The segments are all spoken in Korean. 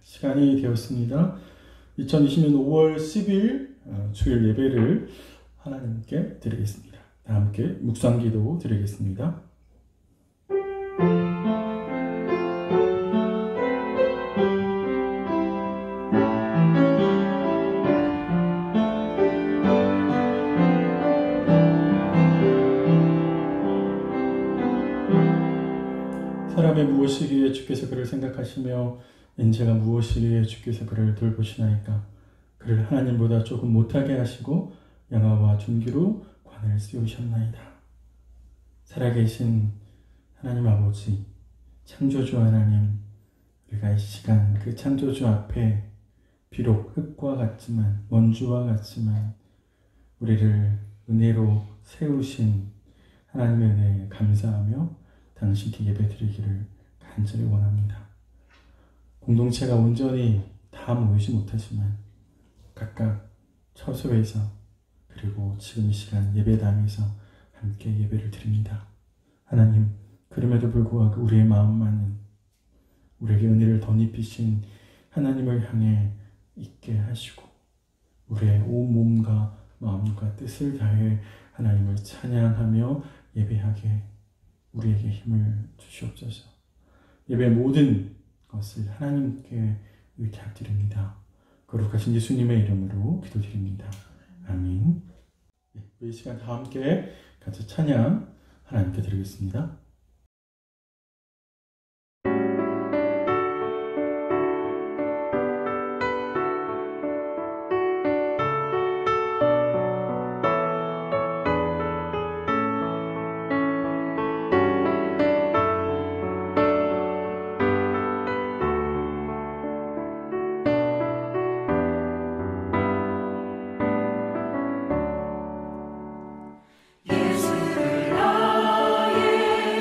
시간이 되었습니다. 2020년 5월 10일 주일 예배를 하나님께 드리겠습니다. 다 함께 묵상기도 드리겠습니다. 사람의 무엇이기에 주께서 그를 생각하시며 인재가 무엇이기에 주께서 그를 돌보시나이까. 그를 하나님보다 조금 못하게 하시고 영화와 존귀로 관을 씌우셨나이다. 살아계신 하나님 아버지, 창조주 하나님, 우리가 이 시간 그 창조주 앞에 비록 흙과 같지만, 먼지와 같지만 우리를 은혜로 세우신 하나님의 은혜에 감사하며 당신께 예배드리기를 간절히 원합니다. 공동체가 온전히 다 모이지 못하지만 각각 처소에서 그리고 지금 이 시간 예배당에서 함께 예배를 드립니다. 하나님, 그럼에도 불구하고 우리의 마음만은 우리에게 은혜를 덧입히신 하나님을 향해 있게 하시고 우리의 온 몸과 마음과 뜻을 다해 하나님을 찬양하며 예배하게 우리에게 힘을 주시옵소서. 예배의 모든 것을 하나님께 의탁드립니다. 거룩하신 예수님의 이름으로 기도드립니다. 아멘. 이 시간 다 함께 같이 찬양 하나님께 드리겠습니다. 예수를 나의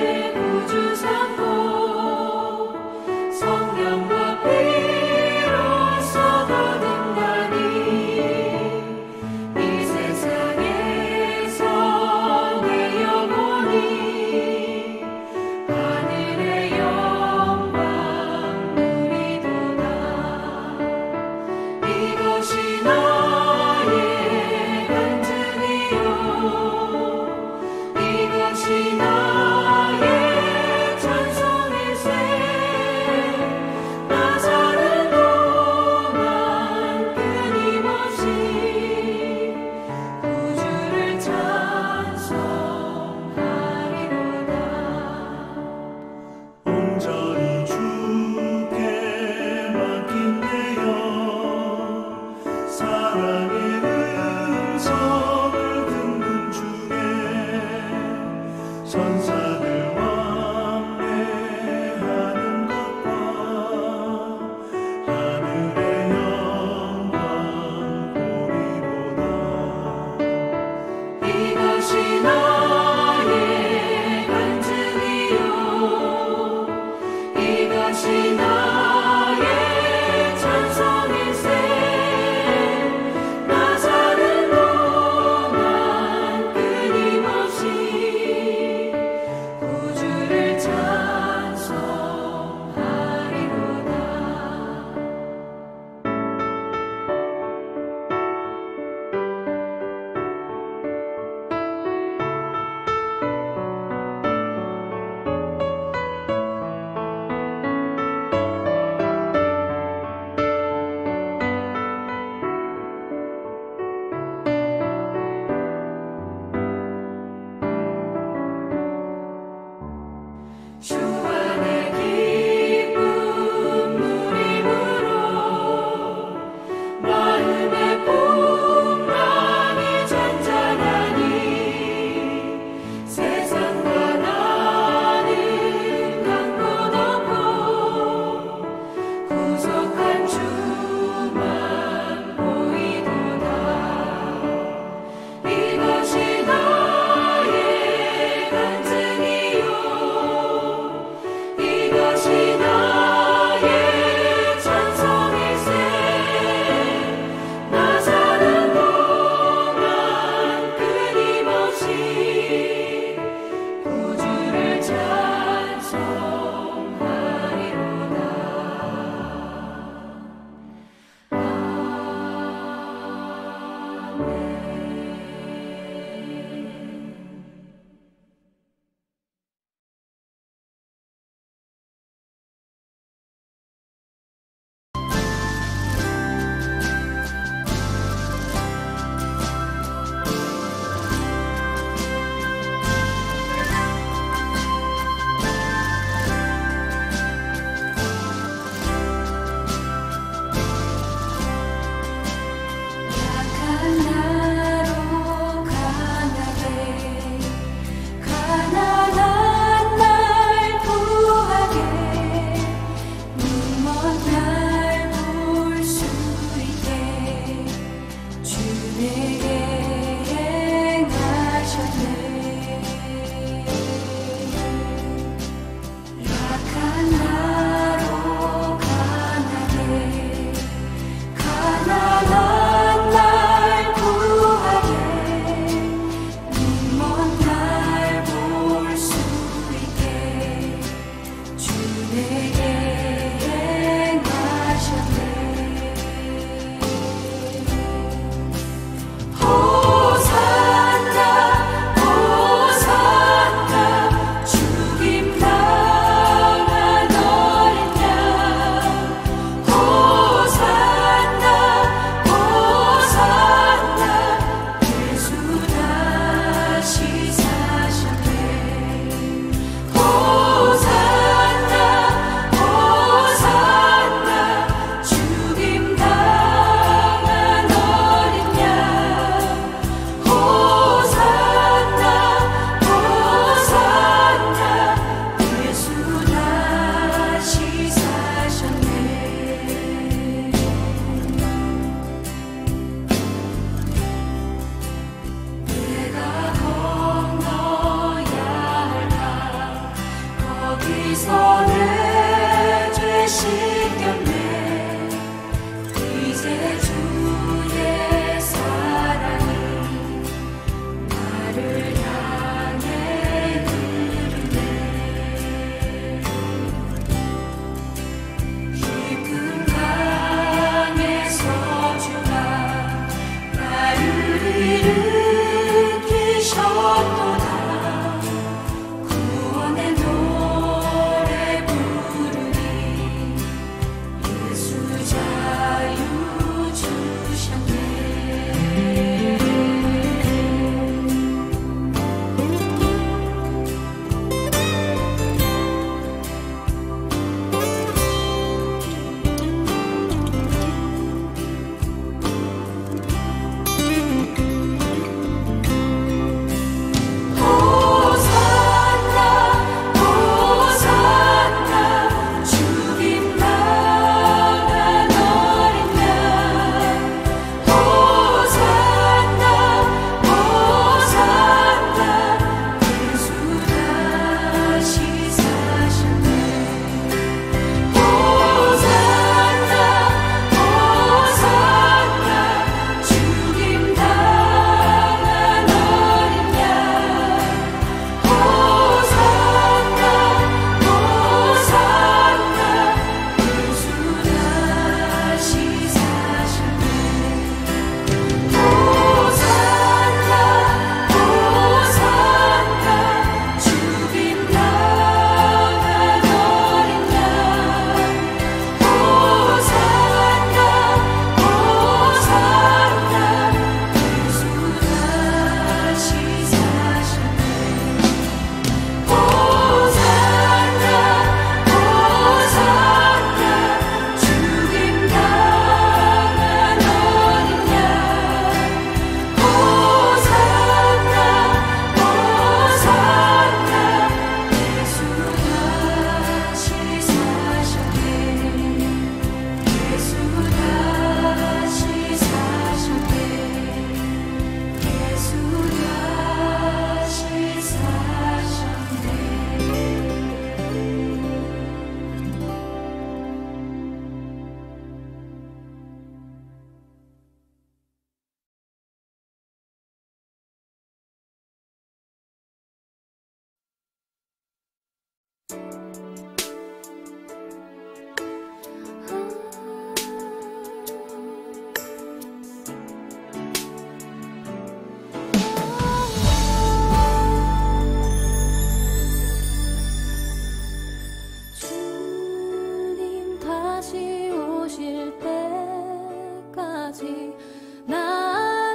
나를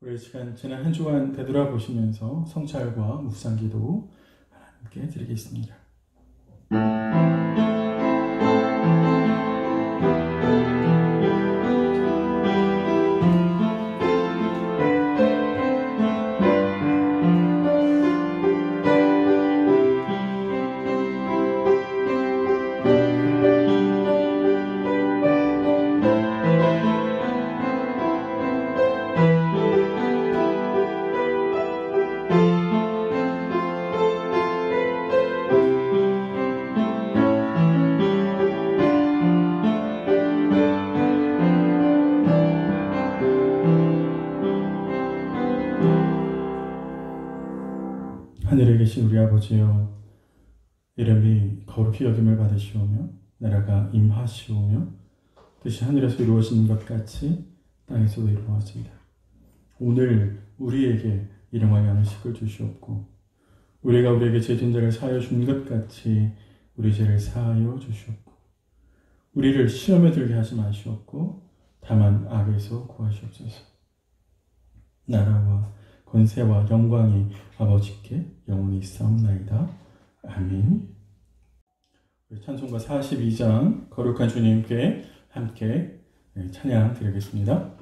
우리 시간 지난 한 주간 되돌아보시면서 성찰과 묵상기도 하나님께 드리겠습니다. 하늘에 계신 우리 아버지여, 이름이 거룩히 여김을 받으시오며 나라가 임하시오며 뜻이 하늘에서 이루어지는 것 같이 땅에서도 이루어집니다. 오늘 우리에게 일용할 양식을 주시옵고 우리가 우리에게 죄진 자를 사하여 준 것 같이 우리 죄를 사하여 주시옵고 우리를 시험에 들게 하지 마시옵고 다만 악에서 구하시옵소서. 나라와 권세와 영광이 아버지께 영원히 있사옵나이다. 아멘. 찬송가 42장 거룩한 주님께 함께 찬양 드리겠습니다.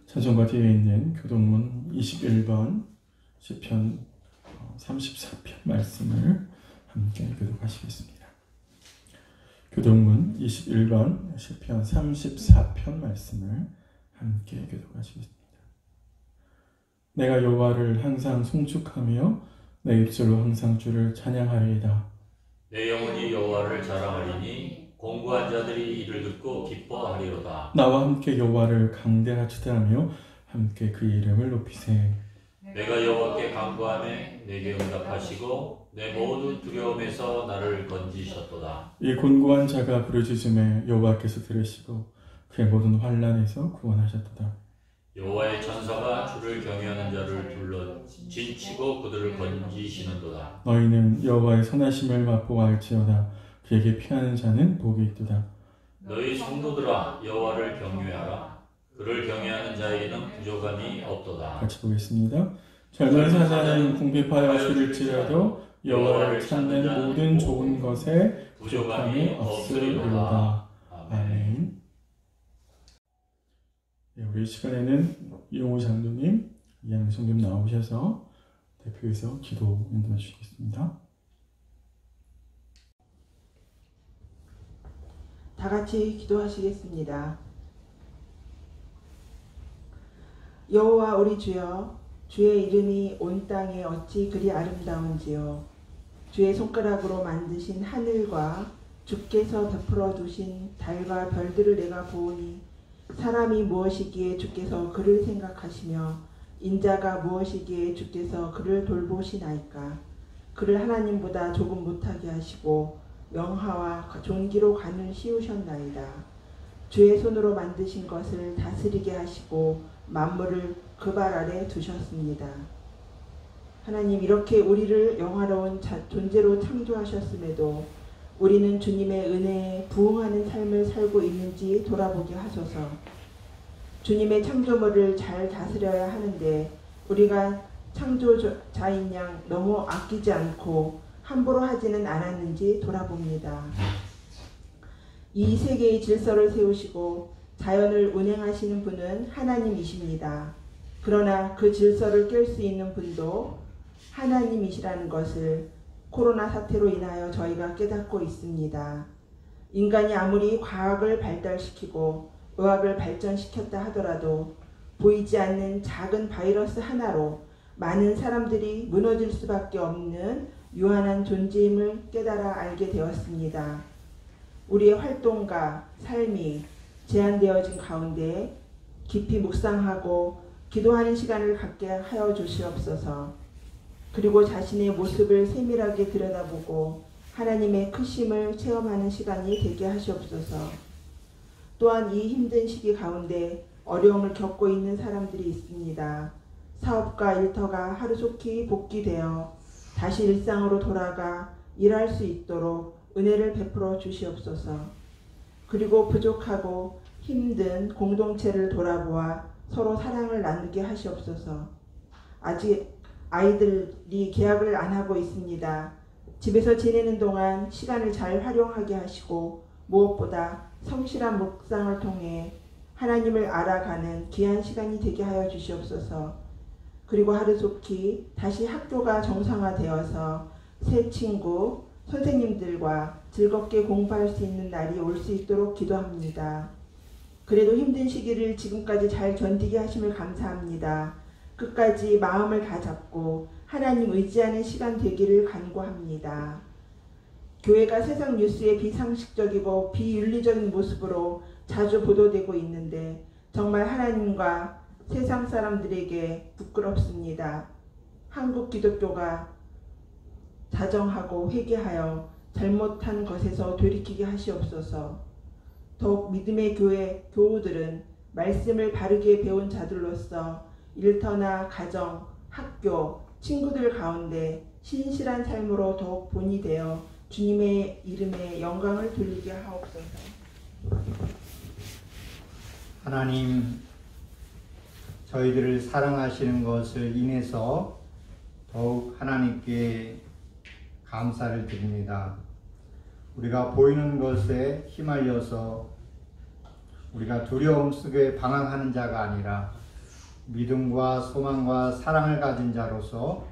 찬송가 뒤에 있는 교동문 21번 시편 34편 말씀을 함께 교독하시겠습니다. 교동문 21번 시편 34편 말씀을 함께 교독하시겠습니다. 내가 여호와를 항상 송축하며 내 입술로 항상 주를 찬양하리이다. 내 영혼이 여호와를 자랑하리니 공부한 자들이 이를 듣고 기뻐하리로다. 나와 함께 여호와를 강대하시다며 함께 그 이름을 높이세. 내가 여호와께 간구하매 내게 응답하시고 내 모든 두려움에서 나를 건지셨도다. 이 곤고한 자가 부르짖음에 여호와께서 들으시고 그의 모든 환난에서 구원하셨도다. 여호와의 천사가 주를 경외하는 자를 둘러 진치고 그들을 건지시는도다. 너희는 여호와의 선하심을 맛보고 알지어다. 그에게 피하는 자는 복이 있도다. 너희 성도들아 여호와를 경외하라. 그를 경외하는 자에게는 부족함이 없도다. 같이 보겠습니다. 젊은 사자는 궁핍하여 줄일지라도 여호와를 찾는 모든 좋은 것에 부족함이 없으리로다. 아멘. 네, 우리 시간에는 이용호 장로님, 이양성님 나오셔서 대표해서 기도 인도해 주시겠습니다. 다 같이 기도하시겠습니다. 여호와 우리 주여, 주의 이름이 온 땅에 어찌 그리 아름다운지요. 주의 손가락으로 만드신 하늘과 주께서 베풀어 두신 달과 별들을 내가 보오니 사람이 무엇이기에 주께서 그를 생각하시며 인자가 무엇이기에 주께서 그를 돌보시나이까. 그를 하나님보다 조금 못하게 하시고 명하와 존귀로 간을 씌우셨나이다. 주의 손으로 만드신 것을 다스리게 하시고 만물을 그 발 아래 두셨습니다. 하나님, 이렇게 우리를 영화로운 존재로 창조하셨음에도 우리는 주님의 은혜에 부응하는 삶을 살고 있는지 돌아보게 하소서. 주님의 창조물을 잘 다스려야 하는데 우리가 창조자인 양 너무 아끼지 않고 함부로 하지는 않았는지 돌아봅니다. 이 세계의 질서를 세우시고 자연을 운행하시는 분은 하나님이십니다. 그러나 그 질서를 깰 수 있는 분도 하나님이시라는 것을 코로나 사태로 인하여 저희가 깨닫고 있습니다. 인간이 아무리 과학을 발달시키고 의학을 발전시켰다 하더라도 보이지 않는 작은 바이러스 하나로 많은 사람들이 무너질 수밖에 없는 유한한 존재임을 깨달아 알게 되었습니다. 우리의 활동과 삶이 제한되어진 가운데 깊이 묵상하고 기도하는 시간을 갖게 하여 주시옵소서. 그리고 자신의 모습을 세밀하게 들여다보고 하나님의 크심을 체험하는 시간이 되게 하시옵소서. 또한 이 힘든 시기 가운데 어려움을 겪고 있는 사람들이 있습니다. 사업과 일터가 하루속히 복귀되어 다시 일상으로 돌아가 일할 수 있도록 은혜를 베풀어 주시옵소서. 그리고 부족하고 힘든 공동체를 돌아보아 서로 사랑을 나누게 하시옵소서. 아직 아이들이 계약을 안 하고 있습니다. 집에서 지내는 동안 시간을 잘 활용하게 하시고 무엇보다 성실한 묵상을 통해 하나님을 알아가는 귀한 시간이 되게 하여 주시옵소서. 그리고 하루속히 다시 학교가 정상화되어서 새 친구, 선생님들과 즐겁게 공부할 수 있는 날이 올 수 있도록 기도합니다. 그래도 힘든 시기를 지금까지 잘 견디게 하심을 감사합니다. 끝까지 마음을 다잡고 하나님 의지하는 시간 되기를 간구합니다. 교회가 세상 뉴스의 비상식적이고 비윤리적인 모습으로 자주 보도되고 있는데 정말 하나님과 세상 사람들에게 부끄럽습니다. 한국 기독교가 자정하고 회개하여 잘못한 것에서 돌이키게 하시옵소서. 더욱 믿음의 교회 교우들은 말씀을 바르게 배운 자들로서 일터나 가정, 학교, 친구들 가운데 신실한 삶으로 더욱 본이 되어 주님의 이름에 영광을 돌리게 하옵소서. 하나님, 저희들을 사랑하시는 것을 인해서 더욱 하나님께 감사를 드립니다. 우리가 보이는 것에 휘말려서 우리가 두려움 속에 방황하는 자가 아니라 믿음과 소망과 사랑을 가진 자로서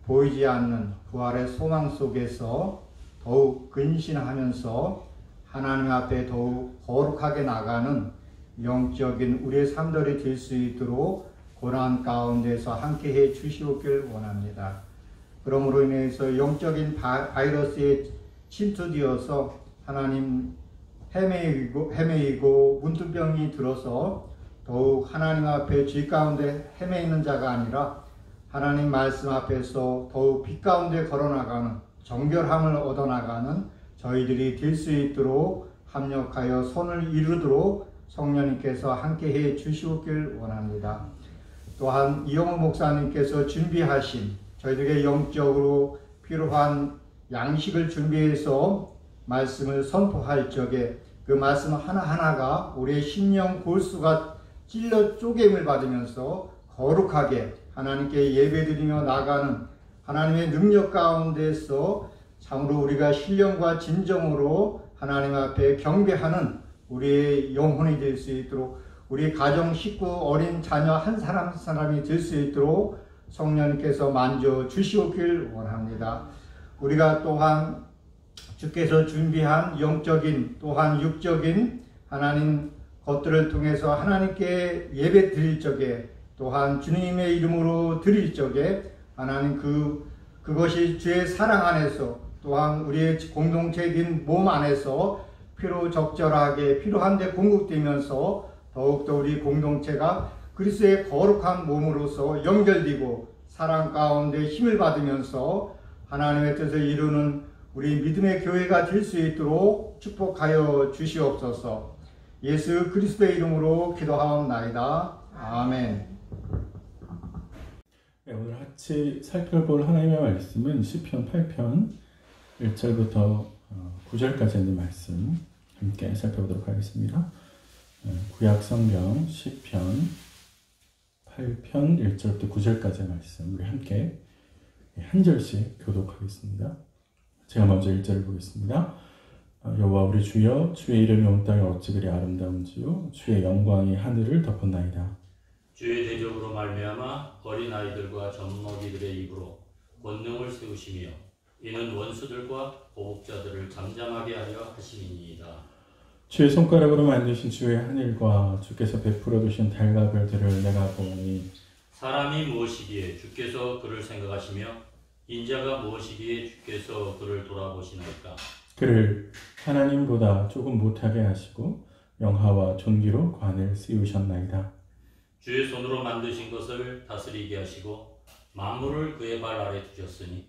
보이지 않는 부활의 소망 속에서 더욱 근신하면서 하나님 앞에 더욱 거룩하게 나가는 영적인 우리의 삶들이 될 수 있도록 고난 가운데서 함께해 주시옵길 원합니다. 그러므로 인해서 영적인 바이러스에 침투되어서 하나님 헤매이고 문둥병이 들어서 더욱 하나님 앞에 죄 가운데 헤매이는 자가 아니라 하나님 말씀 앞에서 더욱 빛 가운데 걸어나가는 정결함을 얻어나가는 저희들이 될 수 있도록 합력하여 손을 이루도록 성령님께서 함께해 주시옵길 원합니다. 또한 이영호 목사님께서 준비하신 저희들에게 영적으로 필요한 양식을 준비해서 말씀을 선포할 적에 그 말씀 하나하나가 우리의 심령 골수가 찔러 쪼개임을 받으면서 거룩하게 하나님께 예배드리며 나가는 하나님의 능력 가운데서 참으로 우리가 신령과 진정으로 하나님 앞에 경배하는 우리의 영혼이 될 수 있도록 우리 가정 식구 어린 자녀 한 사람 한 사람이 될 수 있도록 성령님께서 만져 주시옵길 원합니다. 우리가 또한 주께서 준비한 영적인 또한 육적인 하나님 것들을 통해서 하나님께 예배 드릴 적에 또한 주님의 이름으로 드릴 적에 하나님 그것이 주의 사랑 안에서 또한 우리의 공동체인 몸 안에서 필요적절하게 필요한데 공급되면서 더욱더 우리 공동체가 그리스도의 거룩한 몸으로서 연결되고 사랑 가운데 힘을 받으면서 하나님의 뜻을 이루는 우리 믿음의 교회가 될 수 있도록 축복하여 주시옵소서. 예수 그리스도의 이름으로 기도하옵나이다. 아멘. 네, 오늘 같이 살펴볼 하나님의 말씀은 시편 8편 1절부터 9절까지 있는 말씀 함께 살펴보도록 하겠습니다. 구약 성경 시편 8편 1절부터 9절까지의 말씀 우리 함께 한 절씩 교독하겠습니다. 제가 먼저 1절을 보겠습니다. 여호와 우리 주여 주의 이름이 온 땅에 어찌 그리 아름다운지요 주의 영광이 하늘을 덮었나이다. 주의 대적으로 말미암아 어린아이들과 젖먹이들의 입으로 권능을 세우시며 이는 원수들과 보복자들을 잠잠하게 하려 하심이니이다. 주의 손가락으로 만드신 주의 하늘과 주께서 베풀어 두신 달과 별들을 내가 보니 사람이 무엇이기에 주께서 그를 생각하시며 인자가 무엇이기에 주께서 그를 돌아보시나이까. 그를 하나님보다 조금 못하게 하시고 영화와 존귀로 관을 씌우셨나이다. 주의 손으로 만드신 것을 다스리게 하시고 만물을 그의 발 아래 두셨으니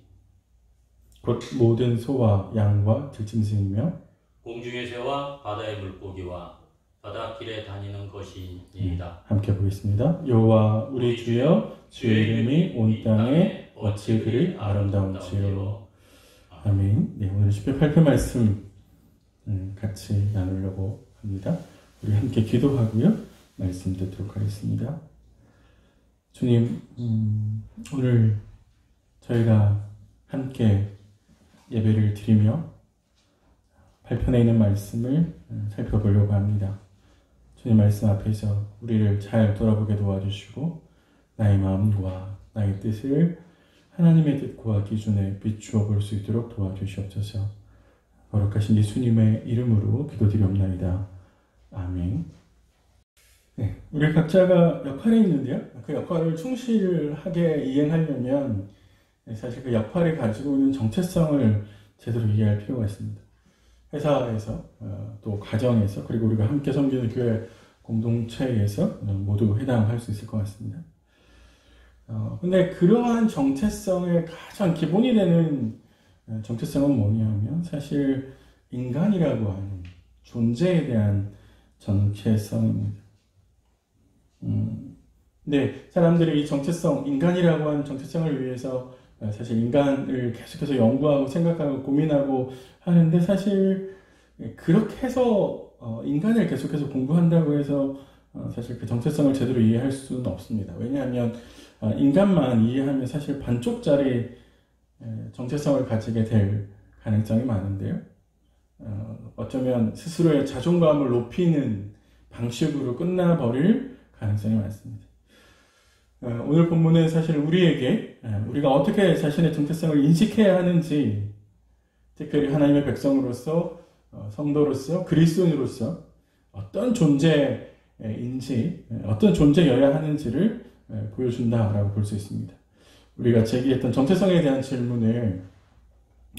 곧 모든 소와 양과 들짐승이며 공중의 새와 바다의 물고기와 바닷길에 다니는 것이니이다. 함께 보겠습니다. 여호와 우리 주여 주의 이름이 온 땅에 어찌 그리 아름다운지요. 아멘. 네, 오늘 시편 8편 말씀 같이 나누려고 합니다. 우리 함께 기도하고요. 말씀 듣도록 하겠습니다. 주님, 오늘 저희가 함께 예배를 드리며 8편에 있는 말씀을 살펴보려고 합니다. 주님 말씀 앞에서 우리를 잘 돌아보게 도와주시고 나의 마음과 나의 뜻을 하나님의 뜻과 기준에 비추어 볼 수 있도록 도와주시옵소서. 거룩하신 예수님의 이름으로 기도드리옵나이다. 아멘. 네, 우리 각자가 역할이 있는데요. 그 역할을 충실하게 이행하려면 사실 그 역할이 가지고 있는 정체성을 제대로 이해할 필요가 있습니다. 회사에서 또 가정에서 그리고 우리가 함께 섬기는 교회 공동체에서 모두 해당할 수 있을 것 같습니다. 근데 그러한 정체성의 가장 기본이 되는 정체성은 뭐냐면 사실 인간이라고 하는 존재에 대한 정체성입니다. 네, 사람들이 이 정체성, 인간이라고 하는 정체성을 위해서 사실 인간을 계속해서 연구하고 생각하고 고민하고 하는데 사실 그렇게 해서 인간을 계속해서 공부한다고 해서 사실 그 정체성을 제대로 이해할 수는 없습니다. 왜냐하면 인간만 이해하면 사실 반쪽짜리 정체성을 가지게 될 가능성이 많은데요. 어쩌면 스스로의 자존감을 높이는 방식으로 끝나버릴 가능성이 많습니다. 오늘 본문은 사실 우리에게 우리가 어떻게 자신의 정체성을 인식해야 하는지, 특별히 하나님의 백성으로서 성도로서 그리스도인으로서 어떤 존재인지 어떤 존재여야 하는지를 보여준다라고 볼 수 있습니다. 우리가 제기했던 정체성에 대한 질문을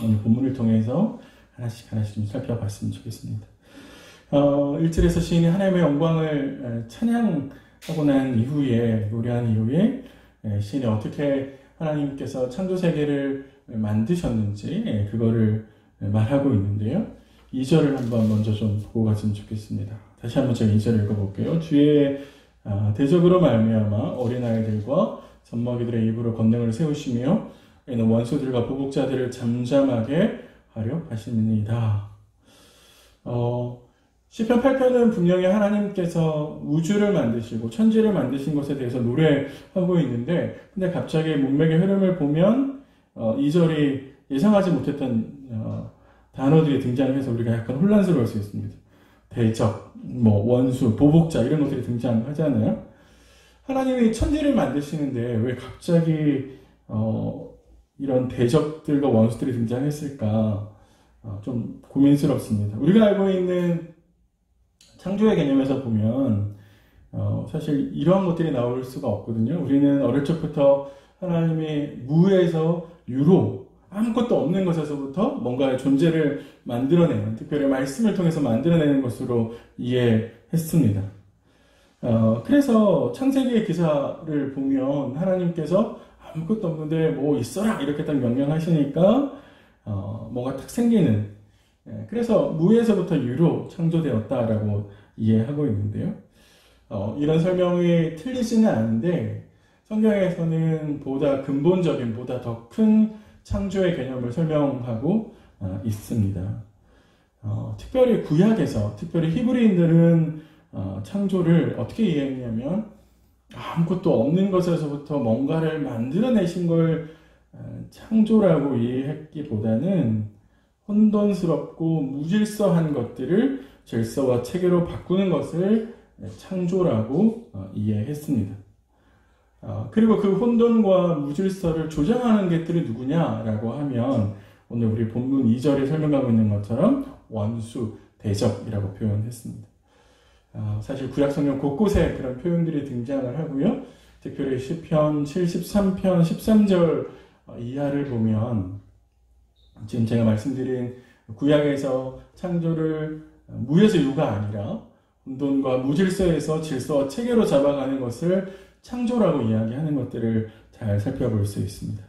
오늘 본문을 통해서 하나씩 좀 살펴봤으면 좋겠습니다. 1절에서 시인이 하나님의 영광을 찬양하고 난 이후에 노래한 이후에 시인이 어떻게 하나님께서 창조 세계를 만드셨는지 그거를 말하고 있는데요. 2절을 한번 먼저 좀 보고 갔으면 좋겠습니다. 다시 한번 제가 2절 읽어볼게요. 주의 대적으로 말미암아 어린아이들과 젖먹이들의 입으로 권능을 세우시며 이는 원수들과 보복자들을 잠잠하게 하려 하시니이다. 시편 8편은 분명히 하나님께서 우주를 만드시고 천지를 만드신 것에 대해서 노래하고 있는데, 근데 갑자기 문맥의 흐름을 보면 2절이 예상하지 못했던 단어들이 등장해서 우리가 약간 혼란스러울 수 있습니다. 대적, 원수, 보복자 이런 것들이 등장하잖아요. 하나님이 천지를 만드시는데 왜 갑자기 이런 대적들과 원수들이 등장했을까? 좀 고민스럽습니다. 우리가 알고 있는 창조의 개념에서 보면 사실 이러한 것들이 나올 수가 없거든요. 우리는 어릴 적부터 하나님이 무에서 유로, 아무것도 없는 것에서부터 뭔가의 존재를 만들어내는, 특별히 말씀을 통해서 만들어내는 것으로 이해했습니다. 그래서 창세기의 기사를 보면 하나님께서 아무것도 없는데 뭐 있어라 이렇게 딱 명령하시니까 뭐가 딱 생기는, 그래서 무에서부터 유로 창조되었다라고 이해하고 있는데요. 이런 설명이 틀리지는 않은데 성경에서는 보다 근본적인, 보다 더 큰 창조의 개념을 설명하고 있습니다. 특별히 구약에서, 특별히 히브리인들은 창조를 어떻게 이해했냐면 아무것도 없는 것에서부터 뭔가를 만들어내신 걸 창조라고 이해했기보다는 혼돈스럽고 무질서한 것들을 질서와 체계로 바꾸는 것을 창조라고 이해했습니다. 그리고 그 혼돈과 무질서를 조장하는 것들이 누구냐라고 하면 오늘 우리 본문 2절에 설명하고 있는 것처럼 원수, 대적이라고 표현했습니다. 사실 구약성경 곳곳에 그런 표현들이 등장을 하고요. 특별히 시편 73편 13절 이하를 보면 지금 제가 말씀드린 구약에서 창조를 무에서 유가 아니라 혼돈과 무질서에서 질서와 체계로 잡아가는 것을 창조라고 이야기하는 것들을 잘 살펴볼 수 있습니다.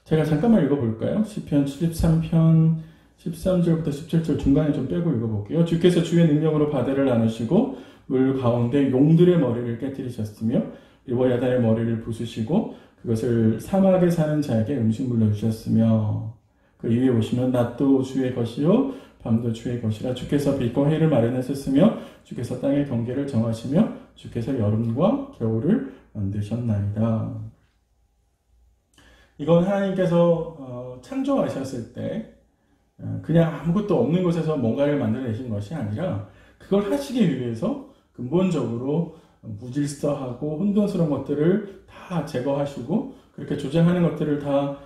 제가 잠깐만 읽어볼까요? 시편 73편 13절부터 17절 중간에 좀 빼고 읽어볼게요. 주께서 주의 능력으로 바다를 나누시고 물 가운데 용들의 머리를 깨뜨리셨으며 리워야단의 머리를 부수시고 그것을 사막에 사는 자에게 음식물로 주셨으며, 그 위에 보시면 낮도 주의 것이요 밤도 주의 것이라 주께서 빛과 해를 마련하셨으며 주께서 땅의 경계를 정하시며 주께서 여름과 겨울을 만드셨나이다. 이건 하나님께서 창조하셨을 때 그냥 아무것도 없는 곳에서 뭔가를 만들어내신 것이 아니라 그걸 하시기 위해서 근본적으로 무질서하고 혼돈스러운 것들을 다 제거하시고 그렇게 조장하는 것들을 다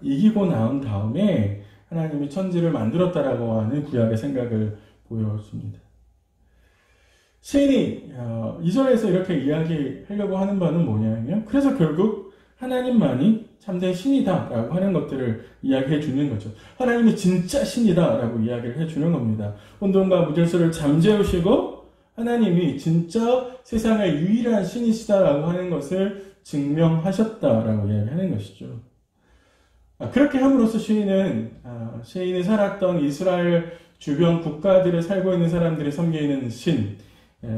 이기고 나온 다음에 하나님이 천지를 만들었다라고 하는 구약의 생각을 보여줍니다. 시인이 2절에서 이렇게 이야기하려고 하는 바는 뭐냐면, 그래서 결국 하나님만이 참된 신이다라고 하는 것들을 이야기해 주는 거죠. 하나님이 진짜 신이다라고 이야기를 해주는 겁니다. 혼돈과 무질서를 잠재우시고 하나님이 진짜 세상의 유일한 신이시다라고 하는 것을 증명하셨다라고 이야기하는 것이죠. 그렇게 함으로써 시인이 살았던 이스라엘 주변 국가들에 살고 있는 사람들이 섬기는 신,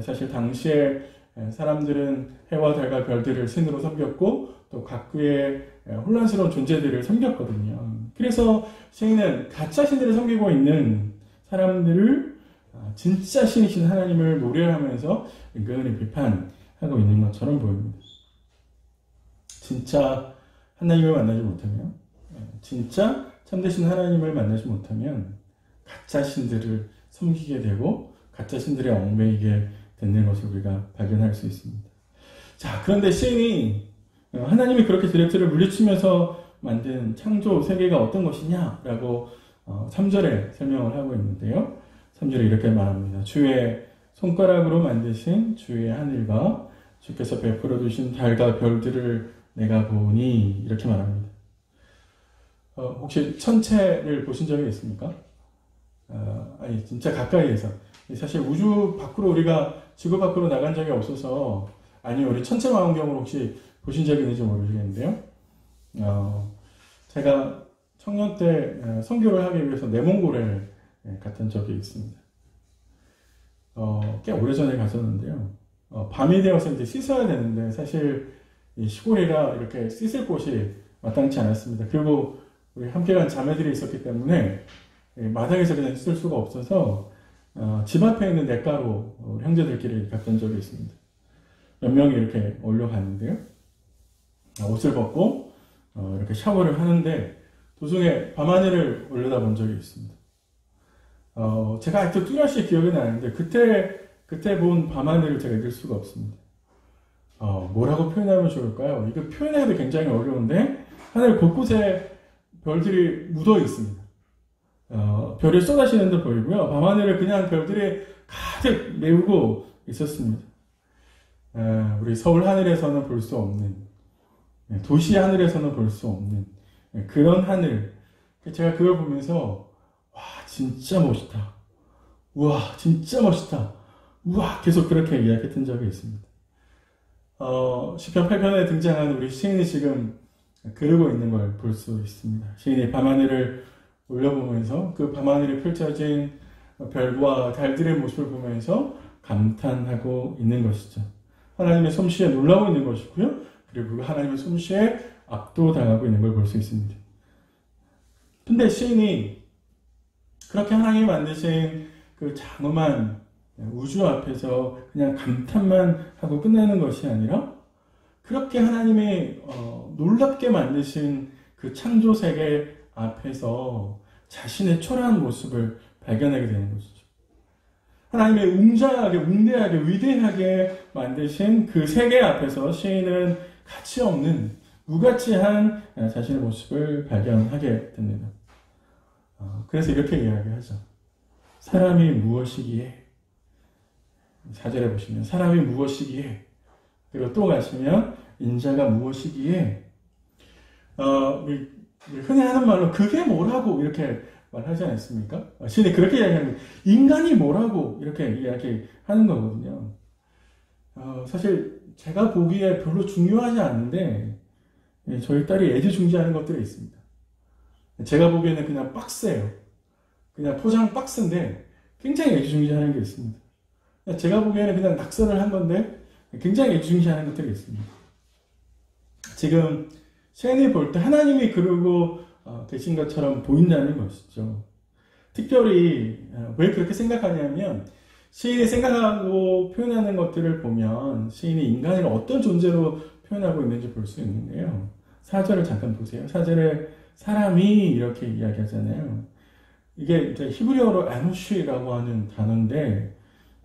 사실 당시에 사람들은 해와 달과 별들을 신으로 섬겼고 또 각구의 혼란스러운 존재들을 섬겼거든요. 그래서 시인은 가짜 신들을 섬기고 있는 사람들을 진짜 신이신 하나님을 노래하면서 은근히 비판하고 있는 것처럼 보입니다. 진짜 하나님을 만나지 못하면, 진짜 참되신 하나님을 만나지 못하면 가짜 신들을 섬기게 되고 가짜 신들의 얽매이게 되는 것을 우리가 발견할 수 있습니다. 자, 그런데 시인이 하나님이 그렇게 드렉트를 물리치면서 만든 창조 세계가 어떤 것이냐라고 3절에 설명을 하고 있는데요. 3절에 이렇게 말합니다. 주의 손가락으로 만드신 주의 하늘과 주께서 베풀어 두신 달과 별들을 내가 보니, 이렇게 말합니다. 혹시 천체를 보신 적이 있습니까? 아니, 진짜 가까이에서. 사실 우주 밖으로, 우리가 지구 밖으로 나간 적이 없어서, 아니요, 우리 천체망원경으로 혹시 보신 적이 있는지 모르겠는데요. 제가 청년 때 선교를 하기 위해서 내몽고래를 갔던 적이 있습니다. 꽤 오래전에 갔었는데요. 밤이 되어서 이제 씻어야 되는데 사실 이 시골이라 이렇게 씻을 곳이 마땅치 않았습니다. 그리고 우리 함께 간 자매들이 있었기 때문에 마당에서 그냥 씻을 수가 없어서 집 앞에 있는 냇가로 형제들끼리 갔던 적이 있습니다. 몇 명이 이렇게 올려갔는데요. 옷을 벗고 이렇게 샤워를 하는데 도중에 밤하늘을 올려다본 적이 있습니다. 제가 아직도 뚜렷이 기억이 나는데 그때 본 밤하늘을 제가 잊을 수가 없습니다. 뭐라고 표현하면 좋을까요? 이거 표현하기도 굉장히 어려운데 하늘 곳곳에 별들이 묻어 있습니다. 별이 쏟아지는 듯 보이고요. 밤하늘을 그냥 별들이 가득 메우고 있었습니다. 우리 서울 하늘에서는 볼 수 없는, 도시 하늘에서는 볼 수 없는 그런 하늘. 제가 그걸 보면서 와 진짜 멋있다. 우와 진짜 멋있다. 우와 계속 그렇게 이야기했던 적이 있습니다. 시편 8편에 등장한 우리 시인이 지금 그러고 있는 걸 볼 수 있습니다. 시인이 밤하늘을 올려보면서 그 밤하늘에 펼쳐진 별과 달들의 모습을 보면서 감탄하고 있는 것이죠. 하나님의 솜씨에 놀라고 있는 것이고요. 그리고 하나님의 솜씨에 압도당하고 있는 걸 볼 수 있습니다. 근데 시인이 그렇게 하나님이 만드신 그 장엄한 우주 앞에서 그냥 감탄만 하고 끝나는 것이 아니라 그렇게 하나님의 놀랍게 만드신 그 창조 세계 앞에서 자신의 초라한 모습을 발견하게 되는 것이죠. 하나님의 웅장하게, 웅대하게, 위대하게 만드신 그 세계 앞에서 시인은 가치 없는, 무가치한 자신의 모습을 발견하게 됩니다. 그래서 이렇게 이야기하죠. 사람이 무엇이기에? 4절에 보시면 사람이 무엇이기에? 그리고 또 가시면 인자가 무엇이기에? 우리 흔히 하는 말로 그게 뭐라고 이렇게 말하지 않습니까? 시인이 그렇게 이야기하는 거예요. 인간이 뭐라고 이렇게 이야기하는 거거든요. 사실 제가 보기에 별로 중요하지 않은데 저희 딸이 애지중지하는 것들이 있습니다. 제가 보기에는 그냥 박스예요. 그냥 포장 박스인데 굉장히 애지중지하는 게 있습니다. 제가 보기에는 그냥 낙서를 한 건데 굉장히 애지중지하는 것들이 있습니다. 지금 시인이 볼 때 하나님이 그러고 계신 것처럼 보인다는 것이죠. 특별히 왜 그렇게 생각하냐면 시인이 생각하고 표현하는 것들을 보면 시인이 인간을 어떤 존재로 표현하고 있는지 볼 수 있는데요. 4절을 잠깐 보세요. 4절에 사람이 이렇게 이야기하잖아요. 이게 이제 히브리어로 에노시라고 하는 단어인데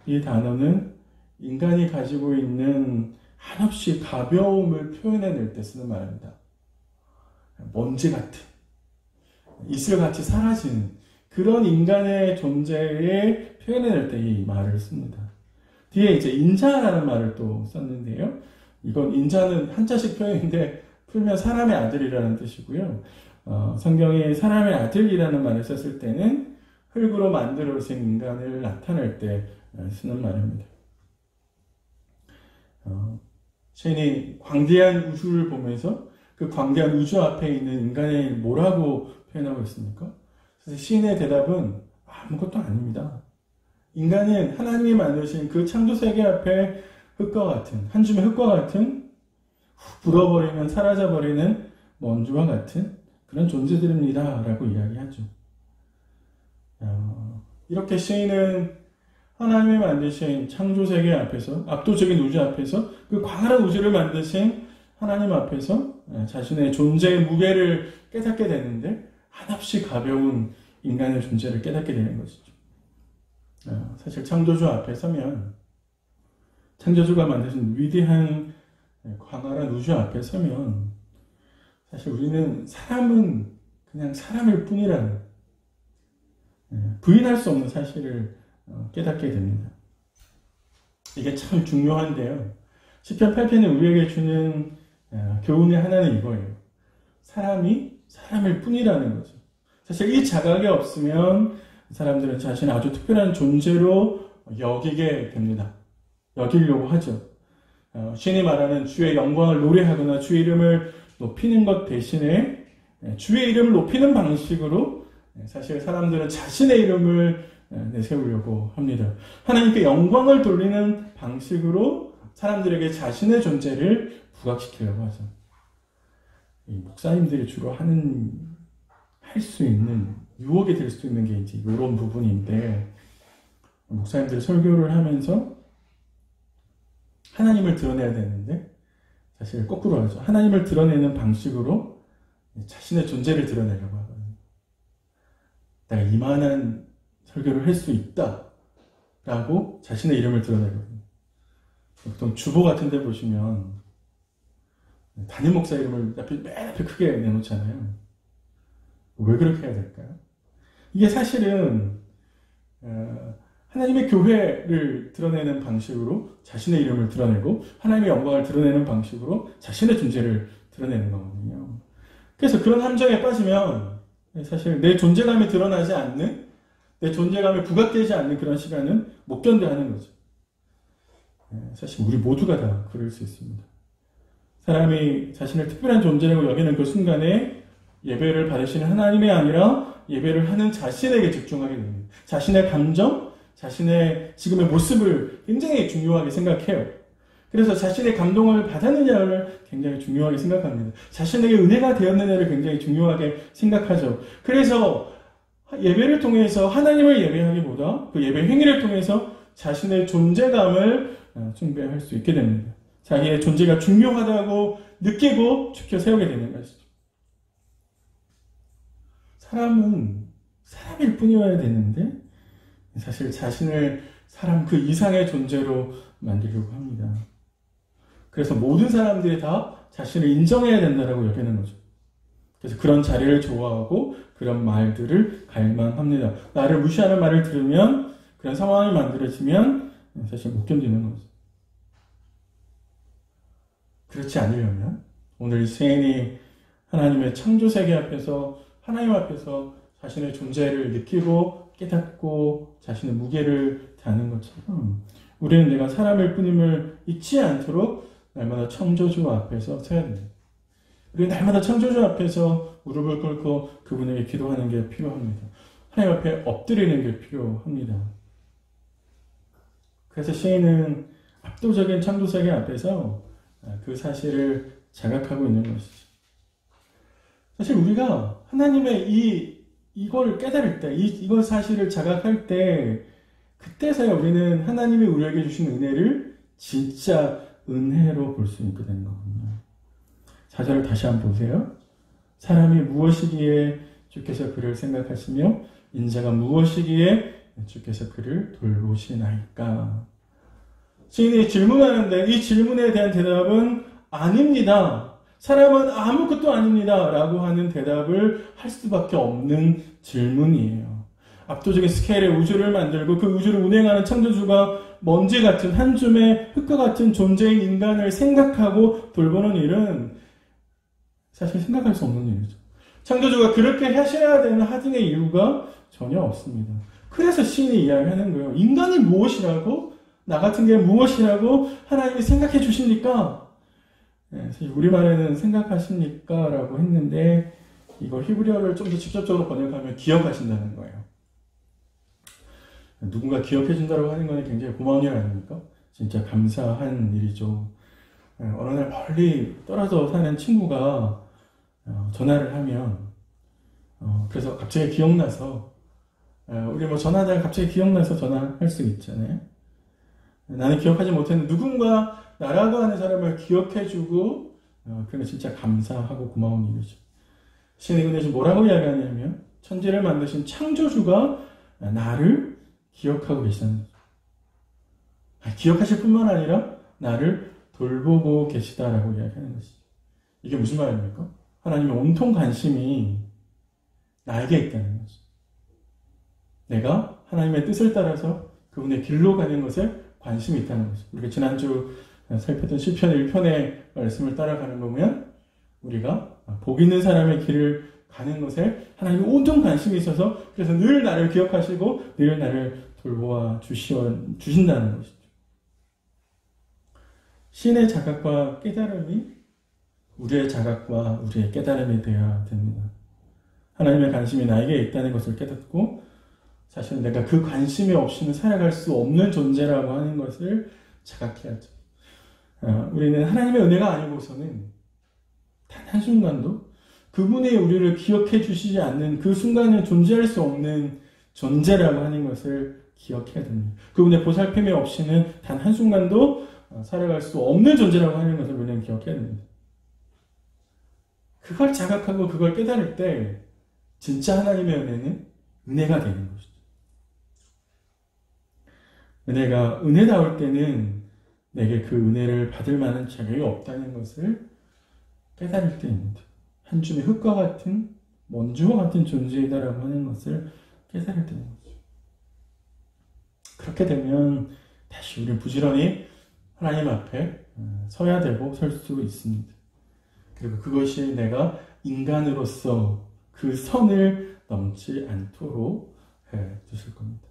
이 단어는 인간이 가지고 있는 한없이 가벼움을 표현해낼 때 쓰는 말입니다. 먼지 같은, 이슬같이 사라지는 그런 인간의 존재에 표현해낼 때 이 말을 씁니다. 뒤에 이제 인자라는 말을 또 썼는데요. 이건 인자는 한자식 표현인데 풀면 사람의 아들이라는 뜻이고요. 성경에 사람의 아들이라는 말을 썼을 때는 흙으로 만들어진 인간을 나타낼 때 쓰는 말입니다. 시인이 광대한 우주를 보면서 그 광대한 우주 앞에 있는 인간의 뭐라고 표현하고 있습니까? 그래서 시인의 대답은 아무것도 아닙니다. 인간은 하나님이 만드신 그 창조세계 앞에 흙과 같은, 한 줌의 흙과 같은, 불어버리면 사라져버리는 먼지와 같은 그런 존재들입니다. 라고 이야기하죠. 이렇게 시인은 하나님이 만드신 창조세계 앞에서, 압도적인 우주 앞에서, 그 광활한 우주를 만드신 하나님 앞에서 자신의 존재의 무게를 깨닫게 되는데 한없이 가벼운 인간의 존재를 깨닫게 되는 것이죠. 사실 창조주 앞에 서면, 창조주가 만드신 위대한 광활한 우주 앞에 서면 사실 우리는 사람은 그냥 사람일 뿐이라는 부인할 수 없는 사실을 깨닫게 됩니다. 이게 참 중요한데요. 시편 8편이 우리에게 주는 교훈의 하나는 이거예요. 사람이 사람일 뿐이라는 거죠. 사실 이 자각이 없으면 사람들은 자신을 아주 특별한 존재로 여기게 됩니다. 여기려고 하죠. 신이 말하는 주의 영광을 노래하거나 주의 이름을 높이는 것 대신에 주의 이름을 높이는 방식으로 사실 사람들은 자신의 이름을 내세우려고 합니다. 하나님께 영광을 돌리는 방식으로 사람들에게 자신의 존재를 부각시키려고 하죠. 이 목사님들이 주로 할 수 있는, 유혹이 될 수 있는 게 이제 이런 부분인데, 목사님들이 설교를 하면서 하나님을 드러내야 되는데, 사실 거꾸로 하죠. 하나님을 드러내는 방식으로 자신의 존재를 드러내려고 하거든요. 내가 이만한 설교를 할 수 있다 라고 자신의 이름을 드러내거든요. 보통 주보 같은 데 보시면 담임 목사 이름을 맨 앞에 크게 내놓잖아요. 왜 그렇게 해야 될까요? 이게 사실은 하나님의 교회를 드러내는 방식으로 자신의 이름을 드러내고 하나님의 영광을 드러내는 방식으로 자신의 존재를 드러내는 거거든요. 그래서 그런 함정에 빠지면 사실 내 존재감이 드러나지 않는, 내 존재감이 부각되지 않는 그런 시간은 못 견뎌하는 거죠. 사실 우리 모두가 다 그럴 수 있습니다. 사람이 자신을 특별한 존재라고 여기는 그 순간에 예배를 받으시는 하나님이 아니라 예배를 하는 자신에게 집중하게 됩니다. 자신의 감정, 자신의 지금의 모습을 굉장히 중요하게 생각해요. 그래서 자신의 감동을 받았느냐를 굉장히 중요하게 생각합니다. 자신에게 은혜가 되었느냐를 굉장히 중요하게 생각하죠. 그래서 예배를 통해서 하나님을 예배하기보다 그 예배 행위를 통해서 자신의 존재감을 숭배할 수 있게 됩니다. 자기의 존재가 중요하다고 느끼고 지켜 세우게 되는 것이죠. 사람은 사람일 뿐이어야 되는데 사실 자신을 사람 그 이상의 존재로 만들려고 합니다. 그래서 모든 사람들이 다 자신을 인정해야 된다고 여기는 거죠. 그래서 그런 자리를 좋아하고 그런 말들을 갈망합니다. 나를 무시하는 말을 들으면, 그런 상황이 만들어지면 사실 못 견디는 거죠. 그렇지 않으려면 오늘 이 세인이 하나님의 창조세계 앞에서, 하나님 앞에서 자신의 존재를 느끼고 깨닫고 자신의 무게를 다는 것처럼 우리는 내가 사람일 뿐임을 잊지 않도록 날마다 창조주 앞에서 서야 됩니다. 우리는 날마다 창조주 앞에서 무릎을 꿇고 그분에게 기도하는 게 필요합니다. 하나님 앞에 엎드리는 게 필요합니다. 그래서 시인은 압도적인 창조세계 앞에서 그 사실을 자각하고 있는 것이죠. 사실 우리가 하나님의 이걸 깨달을 때, 이걸 사실을 자각할 때, 그때서야 우리는 하나님이 우리에게 주신 은혜를 진짜 은혜로 볼 수 있게 되는 거거든요. 4절을 다시 한번 보세요. 사람이 무엇이기에 주께서 그를 생각하시며 인자가 무엇이기에 주께서 그를 돌보시나이까. 시인이 질문하는데 이 질문에 대한 대답은 아닙니다. 사람은 아무것도 아닙니다. 라고 하는 대답을 할 수밖에 없는 질문이에요. 압도적인 스케일의 우주를 만들고 그 우주를 운행하는 창조주가 먼지 같은 한 줌의 흙과 같은 존재인 인간을 생각하고 돌보는 일은 사실 생각할 수 없는 일이죠. 창조주가 그렇게 하셔야 되는 하등의 이유가 전혀 없습니다. 그래서 시인이 이야기하는 거예요. 인간이 무엇이라고? 나 같은 게 무엇이라고 하나님이 생각해 주십니까? 사실 우리말에는 생각하십니까? 라고 했는데 이거 히브리어를 좀 더 직접적으로 번역하면 기억하신다는 거예요. 누군가 기억해 준다고 하는 건 굉장히 고마운 일 아닙니까? 진짜 감사한 일이죠. 어느 날 멀리 떨어져 사는 친구가 전화를 하면 그래서 갑자기 기억나서 우리 뭐 전화하다가 갑자기 기억나서 전화할 수 있잖아요. 나는 기억하지 못했는데 누군가 나라고 하는 사람을 기억해주고 그런 게 진짜 감사하고 고마운 일이죠. 신의 근데 지금 뭐라고 이야기하냐면 천지를 만드신 창조주가 나를 기억하고 계시다는 거죠. 기억하실 뿐만 아니라 나를 돌보고 계시다라고 이야기하는 것이죠. 이게 무슨 말입니까? 하나님의 온통 관심이 나에게 있다는 거죠. 내가 하나님의 뜻을 따라서 그분의 길로 가는 것에 관심이 있다는 거죠. 우리가 지난주 살폈던 시편 1편의 말씀을 따라가는 거면 우리가 복 있는 사람의 길을 가는 것에 하나님이 온통 관심이 있어서 그래서 늘 나를 기억하시고 늘 나를 돌보아 주신다는 것이죠. 신의 자각과 깨달음이 우리의 자각과 우리의 깨달음이 되어야 됩니다. 하나님의 관심이 나에게 있다는 것을 깨닫고 사실 내가 그 관심이 없이는 살아갈 수 없는 존재라고 하는 것을 자각해야죠. 우리는 하나님의 은혜가 아니고서는 단 한순간도 그분이 우리를 기억해 주시지 않는 그 순간은 존재할 수 없는 존재라고 하는 것을 기억해야 됩니다. 그분의 보살핌이 없이는 단 한순간도 살아갈 수 없는 존재라고 하는 것을 우리는 기억해야 됩니다. 그걸 자각하고 그걸 깨달을 때 진짜 하나님의 은혜는 은혜가 되는 것이죠. 은혜가 은혜다울 때는 내게 그 은혜를 받을 만한 자격이 없다는 것을 깨달을 때입니다. 한 줌의 흙과 같은 먼지와 같은 존재이다라고 하는 것을 깨달을 때인 거죠. 그렇게 되면 다시 우리는 부지런히 하나님 앞에 서야 되고 설 수 있습니다. 그리고 그것이 내가 인간으로서 그 선을 넘지 않도록 해 주실 겁니다.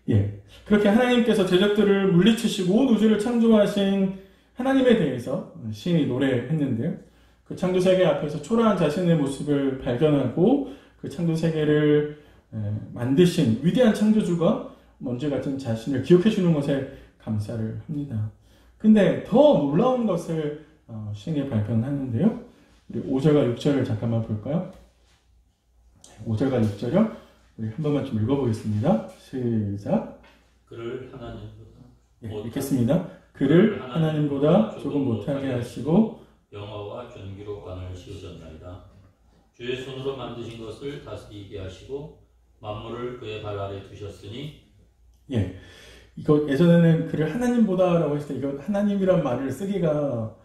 예, 그렇게 하나님께서 대적들을 물리치시고 온 우주를 창조하신 하나님에 대해서 시인이 노래했는데요. 그 창조세계 앞에서 초라한 자신의 모습을 발견하고 그 창조세계를 만드신 위대한 창조주가 먼지 같은 자신을 기억해 주는 것에 감사를 합니다. 근데 더 놀라운 것을 시인이 발견하는데요. 우리 5절과 6절을 잠깐만 볼까요? 5절과 6절요. 우리 한 번만 좀 읽어보겠습니다. 시작. 그를 하나님보다 읽겠습니다. 그를 하나님보다 조금 못하게 하시고 영화와 존귀로 관을 씌우셨나이다. 주의 손으로 만드신 것을 다스리게 하시고 만물을 그의 발 아래 두셨으니. 예, 이거 예전에는 그를 하나님보다라고 했을 때 이거 하나님이란 말을 쓰기가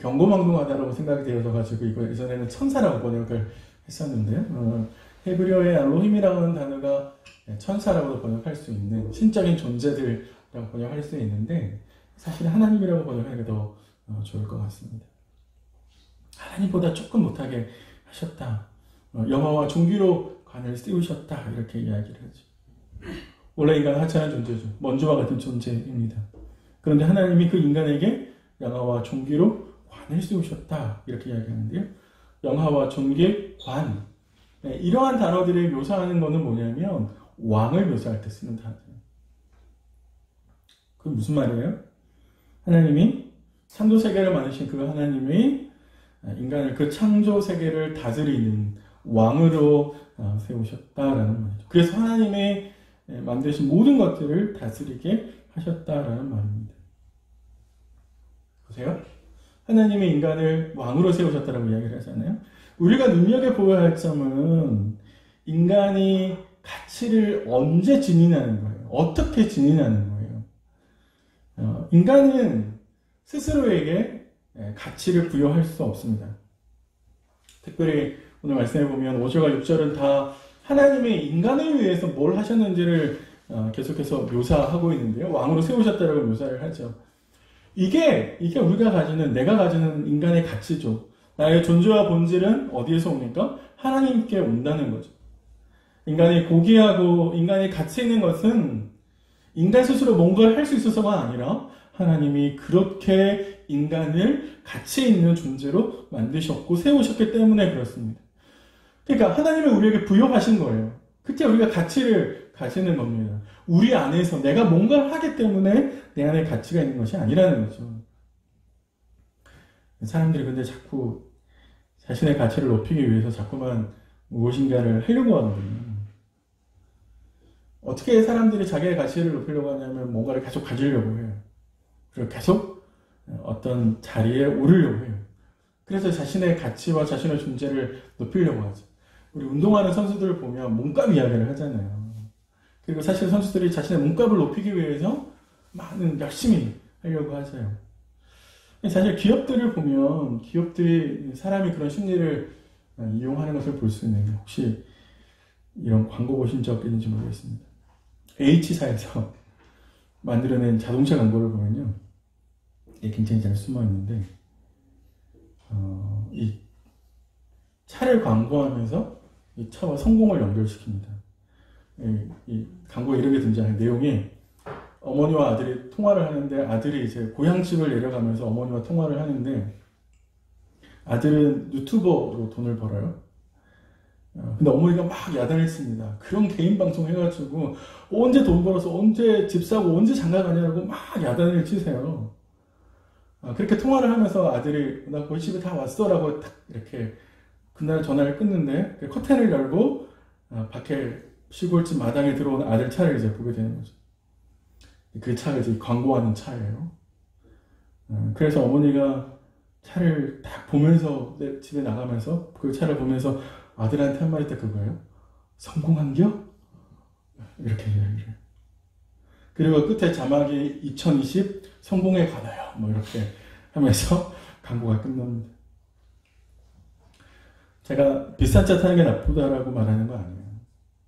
경고망동하다라고 생각이 되어져가지고 이거 예전에는 천사라고 번역을 했었는데요. 헤브리어의 알로힘이라는 단어가 천사라고도 번역할 수 있는 신적인 존재들이라고 번역할 수 있는데 사실 하나님이라고 번역하기가 더 좋을 것 같습니다. 하나님보다 조금 못하게 하셨다. 영화와 존귀로 관을 씌우셨다. 이렇게 이야기를 하죠. 원래 인간은 하찮은 존재죠. 먼지와 같은 존재입니다. 그런데 하나님이 그 인간에게 영화와 존귀로 관을 씌우셨다. 이렇게 이야기하는데요. 영화와 존귀, 관. 네, 이러한 단어들을 묘사하는 것은 뭐냐면 왕을 묘사할 때 쓰는 단어예요. 그게 무슨 말이에요? 하나님이 창조세계를 만드신 그 하나님이 인간을 그 창조세계를 다스리는 왕으로 세우셨다라는 말이죠. 그래서 하나님의 만드신 모든 것들을 다스리게 하셨다라는 말입니다. 보세요. 하나님의 인간을 왕으로 세우셨다라고 이야기를 하잖아요. 우리가 눈여겨보아야 할 점은 인간이 가치를 언제 지니는 거예요. 어떻게 지니는 거예요. 인간은 스스로에게 가치를 부여할 수 없습니다. 특별히 오늘 말씀해 보면 5절과 6절은 다 하나님의 인간을 위해서 뭘 하셨는지를 계속해서 묘사하고 있는데요. 왕으로 세우셨다라고 묘사를 하죠. 이게 우리가 가지는, 내가 가지는 인간의 가치죠. 나의 존재와 본질은 어디에서 옵니까? 하나님께 온다는 거죠. 인간이 고귀하고 인간이 가치 있는 것은 인간 스스로 뭔가를 할 수 있어서가 아니라 하나님이 그렇게 인간을 가치 있는 존재로 만드셨고 세우셨기 때문에 그렇습니다. 그러니까 하나님이 우리에게 부여하신 거예요. 그때 우리가 가치를 가지는 겁니다. 우리 안에서 내가 뭔가를 하기 때문에 내 안에 가치가 있는 것이 아니라는 거죠. 사람들이 근데 자꾸 자신의 가치를 높이기 위해서 자꾸만 무엇인가를 하려고 하거든요. 어떻게 사람들이 자기의 가치를 높이려고 하냐면 뭔가를 계속 가지려고 해요. 그리고 계속 어떤 자리에 오르려고 해요. 그래서 자신의 가치와 자신의 존재를 높이려고 하죠. 우리 운동하는 선수들을 보면 몸값 이야기를 하잖아요. 그리고 사실 선수들이 자신의 몸값을 높이기 위해서 많은 열심히 하려고 하죠. 사실 기업들을 보면 기업들이 사람이 그런 심리를 이용하는 것을 볼 수 있는데 혹시 이런 광고 보신 적 있는지 모르겠습니다. H사에서 만들어낸 자동차 광고를 보면요. 이게 굉장히 잘 숨어 있는데 이 차를 광고하면서 이 차와 성공을 연결시킵니다. 이 광고에 이렇게 등장하는 내용이 어머니와 아들이 통화를 하는데 아들이 이제 고향집을 내려가면서 어머니와 통화를 하는데 아들은 유튜버로 돈을 벌어요. 근데 어머니가 막 야단을 칩니다. 그런 개인 방송 해가지고 언제 돈 벌어서 언제 집 사고 언제 장가 가냐고 막 야단을 치세요. 그렇게 통화를 하면서 아들이 나 거의 집에 다 왔어 라고 딱 이렇게 그날 전화를 끊는데 커튼을 열고 밖에 시골집 마당에 들어온 아들 차를 이제 보게 되는 거죠. 그 차가 이제 광고하는 차예요. 그래서 어머니가 차를 딱 보면서 내 집에 나가면서 그 차를 보면서 아들한테 한 말이 딱 그거예요. 성공한겨? 이렇게 이야기를 해요. 그리고 끝에 자막이 2020 성공에 관하여 뭐 이렇게 하면서 광고가 끝납니다. 제가 비싼 차 타는 게 나쁘다라고 말하는 거 아니에요.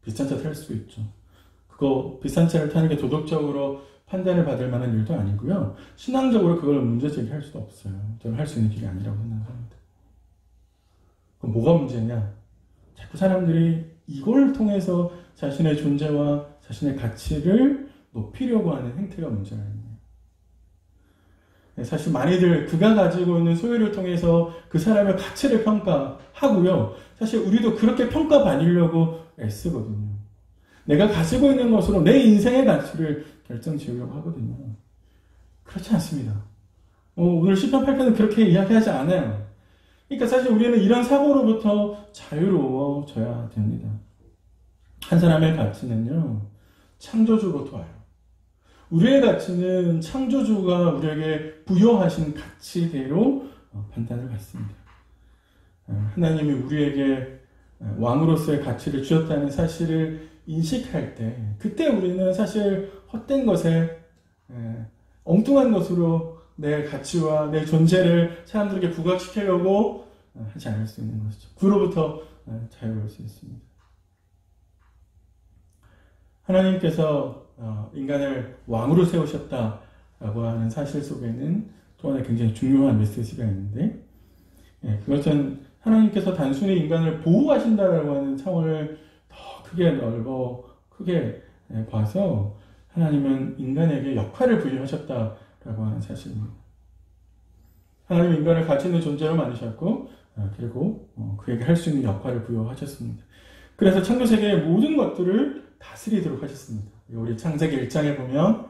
비싼 차 탈 수 있죠. 그거 비싼 차를 타는 게 도덕적으로 판단을 받을 만한 일도 아니고요. 신앙적으로 그걸 문제 제기할 수도 없어요. 저는 할 수 있는 길이 아니라고 생각합니다. 그럼 뭐가 문제냐? 자꾸 사람들이 이걸 통해서 자신의 존재와 자신의 가치를 높이려고 하는 행태가 문제가 있네요. 사실 많이들 그가 가지고 있는 소유를 통해서 그 사람의 가치를 평가하고요. 사실 우리도 그렇게 평가받으려고 애쓰거든요. 내가 가지고 있는 것으로 내 인생의 가치를 결정 지으려고 하거든요. 그렇지 않습니다. 오늘 시편 8편은 그렇게 이야기하지 않아요. 그러니까 사실 우리는 이런 사고로부터 자유로워져야 됩니다. 한 사람의 가치는요, 창조주로부터 와요. 우리의 가치는 창조주가 우리에게 부여하신 가치대로 판단을 받습니다. 하나님이 우리에게 왕으로서의 가치를 주셨다는 사실을 인식할 때, 그때 우리는 사실 헛된 것에, 엉뚱한 것으로 내 가치와 내 존재를 사람들에게 부각시키려고 하지 않을 수 있는 것이죠. 그로부터 자유로울 수 있습니다. 하나님께서 인간을 왕으로 세우셨다라고 하는 사실 속에는 또 하나 굉장히 중요한 메시지가 있는데, 그것은 하나님께서 단순히 인간을 보호하신다라고 하는 차원을 더 크게 봐서 하나님은 인간에게 역할을 부여하셨다라고 하는 사실입니다. 하나님은 인간을 가치 있는 존재로 만드셨고, 그리고 그에게 할 수 있는 역할을 부여하셨습니다. 그래서 창조세계의 모든 것들을 다스리도록 하셨습니다. 우리 창세기 1장에 보면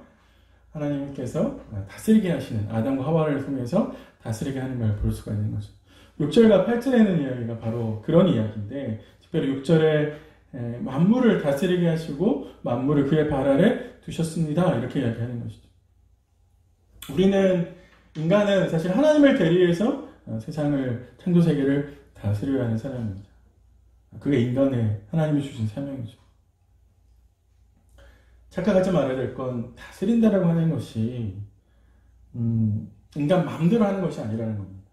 하나님께서 다스리게 하시는, 아담과 하와를 통해서 다스리게 하는 걸 볼 수가 있는 거죠. 6절과 8절에 있는 이야기가 바로 그런 이야기인데, 특별히 6절에 만물을 다스리게 하시고 만물을 그의 발 아래 두셨습니다. 이렇게 이야기하는 것이죠. 인간은 사실 하나님을 대리해서 세상을, 창조세계를 다스려야 하는 사람입니다. 그게 인간의 하나님이 주신 사명이죠. 착각하지 말아야 될 건 다스린다라고 하는 것이 인간 마음대로 하는 것이 아니라는 겁니다.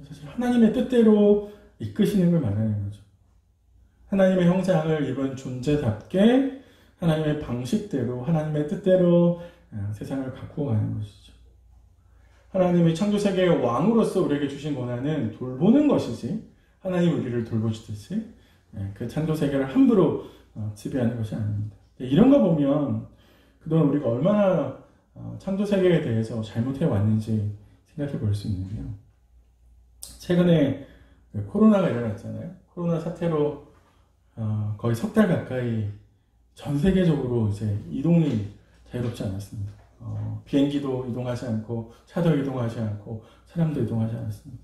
사실 하나님의 뜻대로 이끄시는 걸 말하는 거죠. 하나님의 형상을 입은 존재답게 하나님의 방식대로, 하나님의 뜻대로 세상을 갖고 가는 것이죠. 하나님이 창조세계의 왕으로서 우리에게 주신 권한은 돌보는 것이지, 하나님이 우리를 돌보시듯이 그 창조세계를 함부로 지배하는 것이 아닙니다. 이런 거 보면 그동안 우리가 얼마나 창조세계에 대해서 잘못해왔는지 생각해 볼 수 있는데요. 최근에 코로나가 일어났잖아요. 코로나 사태로 거의 석 달 가까이 전 세계적으로 이제 이동이 자유롭지 않았습니다. 비행기도 이동하지 않고, 차도 이동하지 않고, 사람도 이동하지 않았습니다.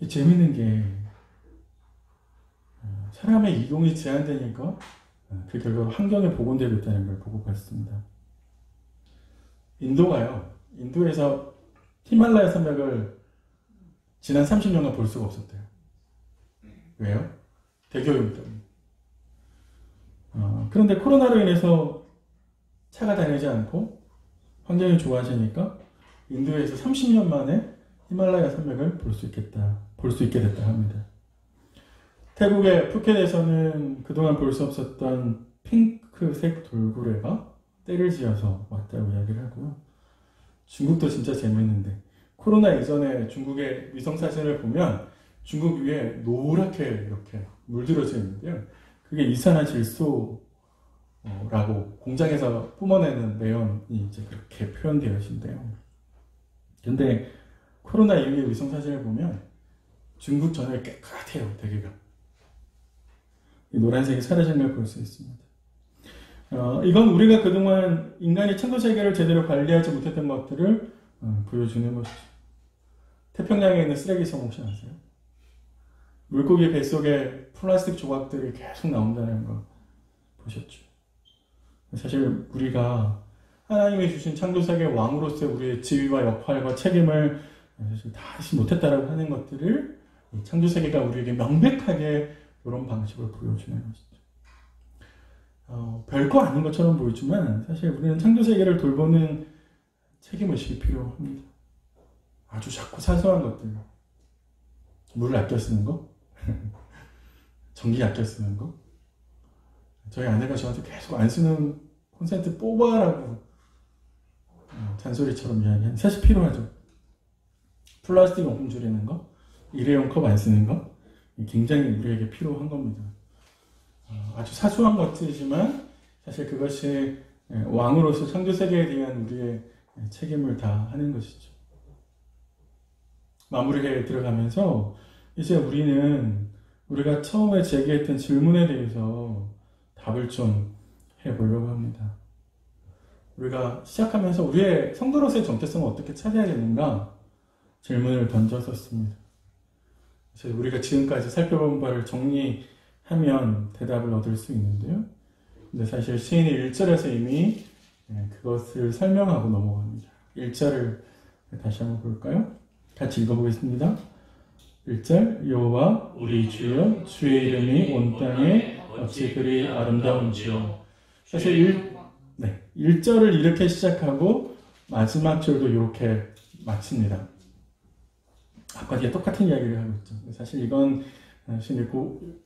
재밌는 게, 사람의 이동이 제한되니까 그 결과로 환경이 복원되고 있다는 걸 보고 봤습니다. 인도에서 히말라야 산맥을 지난 30년간 볼 수가 없었대요. 왜요? 대기오염 때문에. 그런데 코로나로 인해서 차가 다니지 않고 환경이 좋아지니까 인도에서 30년 만에 히말라야 산맥을 볼 수 있게 됐다 합니다. 태국의 푸켓에서는 그동안 볼 수 없었던 핑크색 돌고래가 떼를 지어서 왔다고 이야기를 하고요. 중국도 진짜 재밌는데, 코로나 이전에 중국의 위성사진을 보면 중국 위에 노랗게 이렇게 물들어져 있는데요. 그게 이산화질소라고 라고 공장에서 뿜어내는 내용이 이제 그렇게 표현되어진대요. 근데 코로나 이후의 위성 사진을 보면 중국 전역이 깨끗해요, 대기가. 이 노란색이 사라진 걸 볼 수 있습니다. 이건 우리가 그동안 인간이 창조 세계를 제대로 관리하지 못했던 것들을 보여주는 것이죠. 태평양에 있는 쓰레기섬 혹시 아세요? 물고기 뱃속에 플라스틱 조각들이 계속 나온다는 거 보셨죠? 사실 우리가 하나님이 주신 창조세계 왕으로서의 우리의 지위와 역할과 책임을 사실 다 하지 못했다라고 하는 것들을 창조세계가 우리에게 명백하게 이런 방식으로 보여주는 것이죠. 별거 아닌 것처럼 보이지만 사실 우리는 창조세계를 돌보는 책임의식이 필요합니다. 아주 작고 사소한 것들, 물을 아껴 쓰는 거, 전기 아껴 쓰는 거. 저희 아내가 저한테 계속 안 쓰는 콘센트 뽑아라고 잔소리처럼 이야기하는, 사실 필요하죠. 플라스틱 용품 줄이는 거, 일회용 컵 안 쓰는 거, 굉장히 우리에게 필요한 겁니다. 아주 사소한 것이지만 사실 그것이 왕으로서 창조세계에 대한 우리의 책임을 다하는 것이죠. 마무리에 들어가면서 이제 우리가 처음에 제기했던 질문에 대해서 답을 좀 해보려고 합니다. 우리가 시작하면서 우리의 성도로서의 정체성을 어떻게 찾아야 되는가 질문을 던졌었습니다. 그래서 우리가 지금까지 살펴본 바를 정리하면 대답을 얻을 수 있는데요. 근데 사실 시인이 1절에서 이미 그것을 설명하고 넘어갑니다. 1절을 다시 한번 볼까요? 같이 읽어보겠습니다. 1절 여호와 우리 주여 주의 이름이 온 땅에 어찌 그리 아름다운지요. 사실 1절을 이렇게 시작하고 마지막 절도 이렇게 마칩니다. 아까 뒤에 똑같은 이야기를 하고 있죠. 사실 이건 신이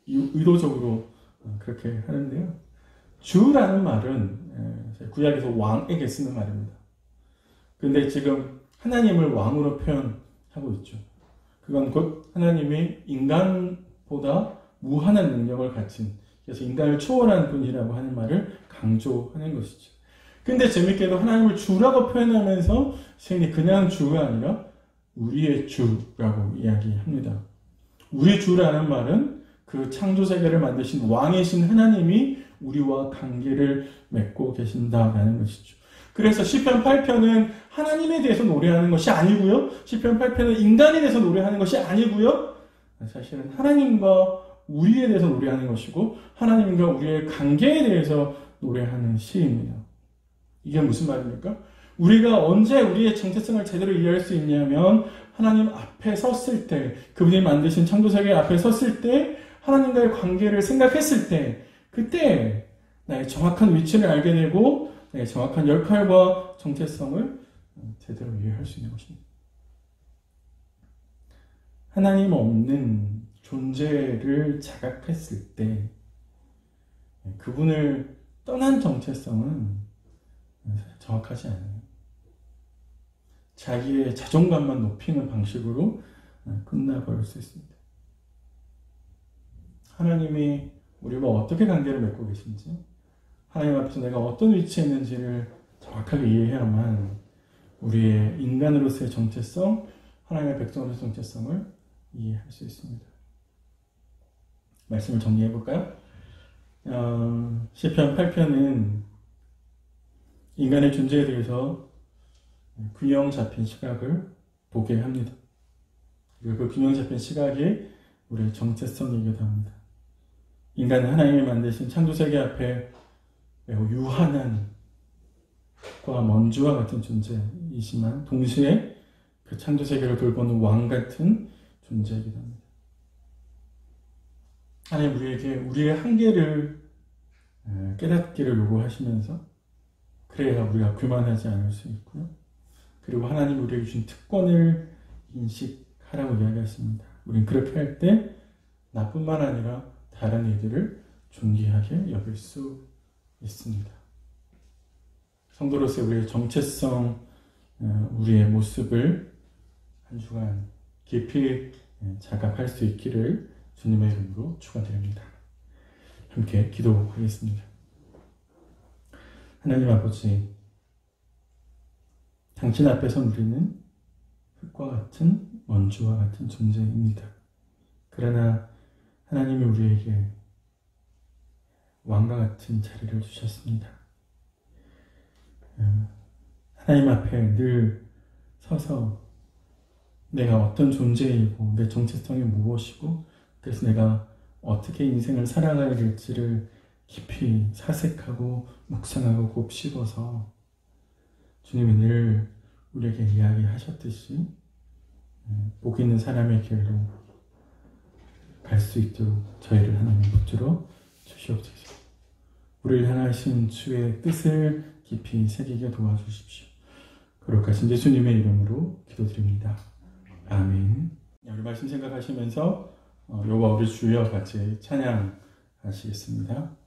의도적으로 그렇게 하는데요. 주라는 말은 구약에서 왕에게 쓰는 말입니다. 근데 지금 하나님을 왕으로 표현하고 있죠. 그건 곧 하나님이 인간보다 무한한 능력을 가진, 그래서 인간을 초월한 분이라고 하는 말을 강조하는 것이죠. 근데 재밌게도 하나님을 주라고 표현하면서 시인이 그냥 주가 아니라 우리의 주라고 이야기합니다. 우리 주라는 말은 그 창조세계를 만드신 왕이신 하나님이 우리와 관계를 맺고 계신다라는 것이죠. 그래서 시편 8편은 하나님에 대해서 노래하는 것이 아니고요. 시편 8편은 인간에 대해서 노래하는 것이 아니고요. 사실은 하나님과 우리에 대해서 노래하는 것이고 하나님과 우리의 관계에 대해서 노래하는 시입니다. 이게 무슨 말입니까? 우리가 언제 우리의 정체성을 제대로 이해할 수 있냐면 하나님 앞에 섰을 때, 그분이 만드신 창조세계 앞에 섰을 때, 하나님과의 관계를 생각했을 때, 그때 나의 정확한 위치를 알게 되고 나의 정확한 역할과 정체성을 제대로 이해할 수 있는 것입니다. 하나님 없는 존재를 자각했을 때 그분을 떠난 정체성은 정확하지 않아요. 자기의 자존감만 높이는 방식으로 끝나버릴 수 있습니다. 하나님이 우리와 어떻게 관계를 맺고 계신지, 하나님 앞에서 내가 어떤 위치에 있는지를 정확하게 이해해야만 우리의 인간으로서의 정체성, 하나님의 백성으로서의 정체성을 이해할 수 있습니다. 말씀을 정리해 볼까요? 시편 8편은 인간의 존재에 대해서 균형 잡힌 시각을 보게 합니다. 그리고 그 균형 잡힌 시각이 우리의 정체성이기도 합니다. 인간은 하나님이 만드신 창조세계 앞에 매우 유한한 과 먼지와 같은 존재이지만 동시에 그 창조세계를 돌보는 왕 같은 존재이기도 합니다. 하나님 우리에게 우리의 한계를 깨닫기를 요구하시면서 그래야 우리가 교만하지 않을 수 있고요. 그리고 하나님 우리에게 주신 특권을 인식하라고 이야기했습니다. 우리는 그렇게 할 때 나뿐만 아니라 다른 이들을 존귀하게 여길 수 있습니다. 성도로서의 우리의 정체성, 우리의 모습을 한 주간 깊이 자각할 수 있기를 주님의 이름으로 축원드립니다. 함께 기도하겠습니다. 하나님 아버지, 당신 앞에서 우리는 흙과 같은 원주와 같은 존재입니다. 그러나 하나님이 우리에게 왕과 같은 자리를 주셨습니다. 하나님 앞에 늘 서서 내가 어떤 존재이고 내 정체성이 무엇이고 그래서 내가 어떻게 인생을 살아가야 될지를 깊이 사색하고 묵상하고 곱씹어서 주님이 늘 우리에게 이야기하셨듯이 복 있는 사람의 길로 갈 수 있도록 저희를 하나님 붙들어 주시옵소서. 우리를 향하신 주의 뜻을 깊이 새기게 도와주십시오. 거룩하신 예수님의 이름으로 기도드립니다. 아멘. 우리 말씀 생각하시면서 여호와 우리 주여 같이 찬양하시겠습니다.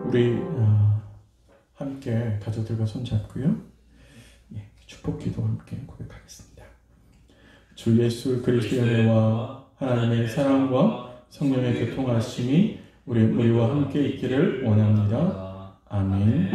우리 함께 가족들과 손잡고요. 축복 기도 함께 고백하겠습니다. 주 예수 그리스도의 은혜와 하나님의 사랑과 성령의 교통하심이 우리와 함께 있기를 원합니다. 아멘.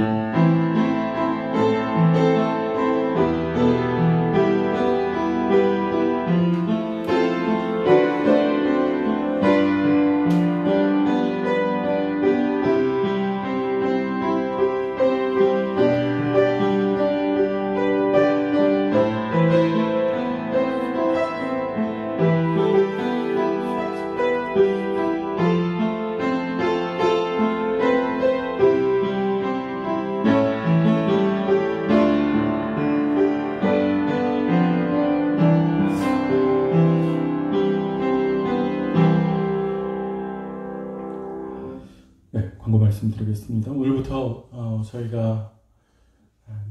광고 말씀드리겠습니다. 오늘부터 저희가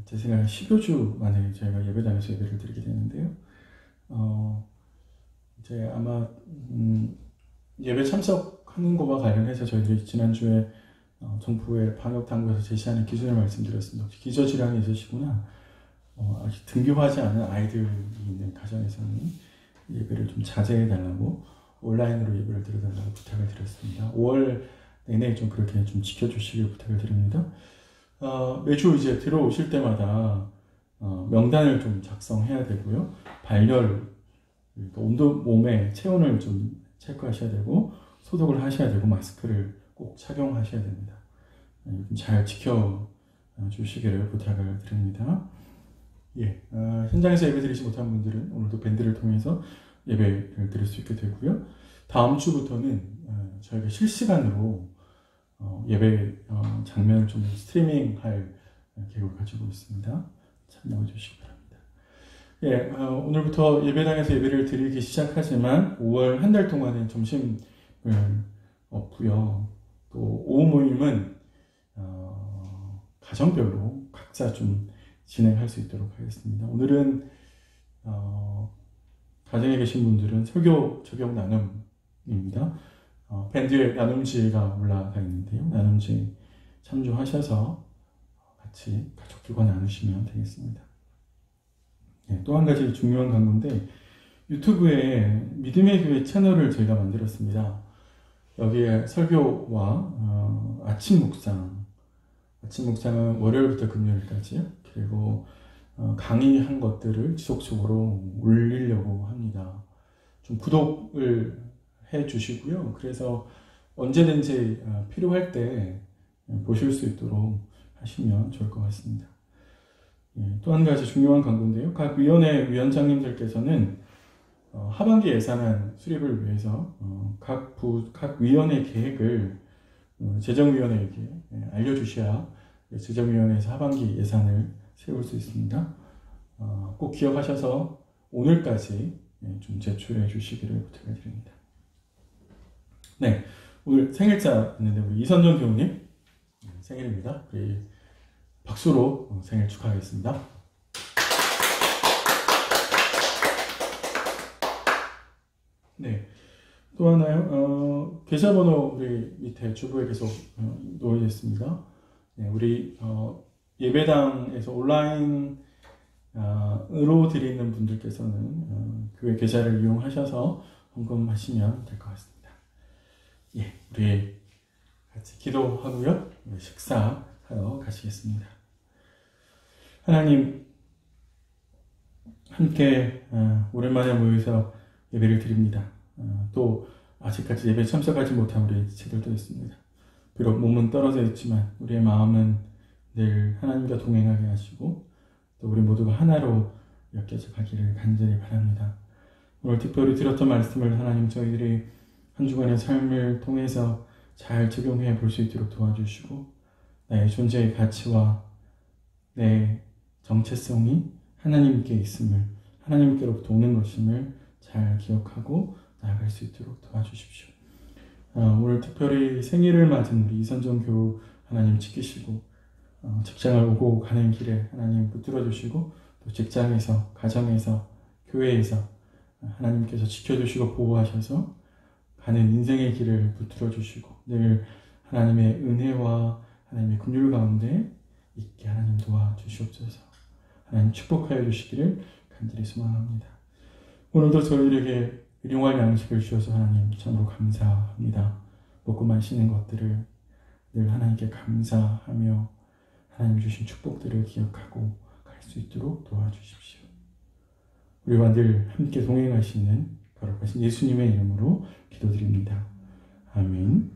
제 생각에 10여주 만에 저희가 예배당에서 예배를 드리게 되는데요. 이제 아마 예배 참석하는 것과 관련해서 저희들이 지난주에 정부의 방역당국에서 제시하는 기준을 말씀드렸습니다. 혹시 기저질환이 있으시구나, 아직 등교하지 않은 아이들이 있는 가정에서는 예배를 좀 자제해달라고 온라인으로 예배를 드려달라고 부탁을 드렸습니다. 5월 내내 좀 그렇게 좀 지켜주시길 부탁을 드립니다. 매주 이제 들어오실 때마다 명단을 좀 작성해야 되고요. 발열, 몸의 체온을 좀 체크하셔야 되고, 소독을 하셔야 되고, 마스크를 꼭 착용하셔야 됩니다. 잘 지켜주시기를 부탁을 드립니다. 예, 현장에서 예배 드리지 못한 분들은 오늘도 밴드를 통해서 예배를 드릴 수 있게 되고요. 다음 주부터는 저희가 실시간으로 예배 장면을 좀 스트리밍할 계획을 가지고 있습니다. 참여해 주시기 바랍니다. 예, 오늘부터 예배당에서 예배를 드리기 시작하지만 5월 한 달 동안은 점심을 없고요. 또 오후 모임은 가정별로 각자 좀 진행할 수 있도록 하겠습니다. 오늘은 가정에 계신 분들은 설교 적용 나눔입니다. 밴드에 나눔지가 올라가 있는데요. 나눔지 참조하셔서 같이 가족들과 나누시면 되겠습니다. 네, 또 한 가지 중요한 광고인데 유튜브에 믿음의 교회 채널을 저희가 만들었습니다. 여기에 설교와 아침 묵상은 월요일부터 금요일까지요. 그리고 강의한 것들을 지속적으로 올리려고 합니다. 좀 구독을 해 주시고요. 그래서 언제든지 필요할 때 보실 수 있도록 하시면 좋을 것 같습니다. 예, 또 한 가지 중요한 광고인데요. 각 위원회 위원장님들께서는 하반기 예산안 수립을 위해서 각 위원회 계획을 재정위원회에게 알려주셔야 재정위원회에서 하반기 예산을 세울 수 있습니다. 꼭 기억하셔서 오늘까지 좀 제출해 주시기를 부탁드립니다. 네, 오늘 생일자 있는데 우리 이선정 교우님 생일입니다. 우리 박수로 생일 축하하겠습니다. 네, 또 하나요. 계좌번호 우리 밑에 주부에 계속 놓여져 있습니다. 네, 우리 예배당에서 온라인으로 드리는 분들께서는 교회 계좌를 이용하셔서 헌금하시면 될 것 같습니다. 예, 우리 같이 기도하고요. 식사하러 가시겠습니다. 하나님, 함께 오랜만에 모여서 예배를 드립니다. 또 아직까지 예배에 참석하지 못한 우리 지체들도 있습니다. 비록 몸은 떨어져 있지만 우리의 마음은 늘 하나님과 동행하게 하시고 또 우리 모두가 하나로 엮여져 가기를 간절히 바랍니다. 오늘 특별히 들었던 말씀을 하나님 저희들이 한 주간의 삶을 통해서 잘 적용해 볼 수 있도록 도와주시고 나의 존재의 가치와 내 정체성이 하나님께 있음을, 하나님께로부터 오는 것임을 잘 기억하고 나아갈 수 있도록 도와주십시오. 오늘 특별히 생일을 맞은 우리 이선정 교우 하나님 지키시고 직장을 오고 가는 길에 하나님 붙들어 주시고 또 직장에서, 가정에서, 교회에서 하나님께서 지켜주시고 보호하셔서 가는 인생의 길을 붙들어 주시고 늘 하나님의 은혜와 하나님의 긍휼 가운데 있게 하나님 도와주시옵소서. 하나님 축복하여 주시기를 간절히 소망합니다. 오늘도 저희에게 일용할 양식을 주셔서 하나님 참으로 감사합니다. 먹고 마시는 것들을 늘 하나님께 감사하며 하나님 주신 축복들을 기억하고 갈 수 있도록 도와주십시오. 우리와 늘 함께 동행하시는 거룩하신 예수님의 이름으로 기도드립니다. 아멘.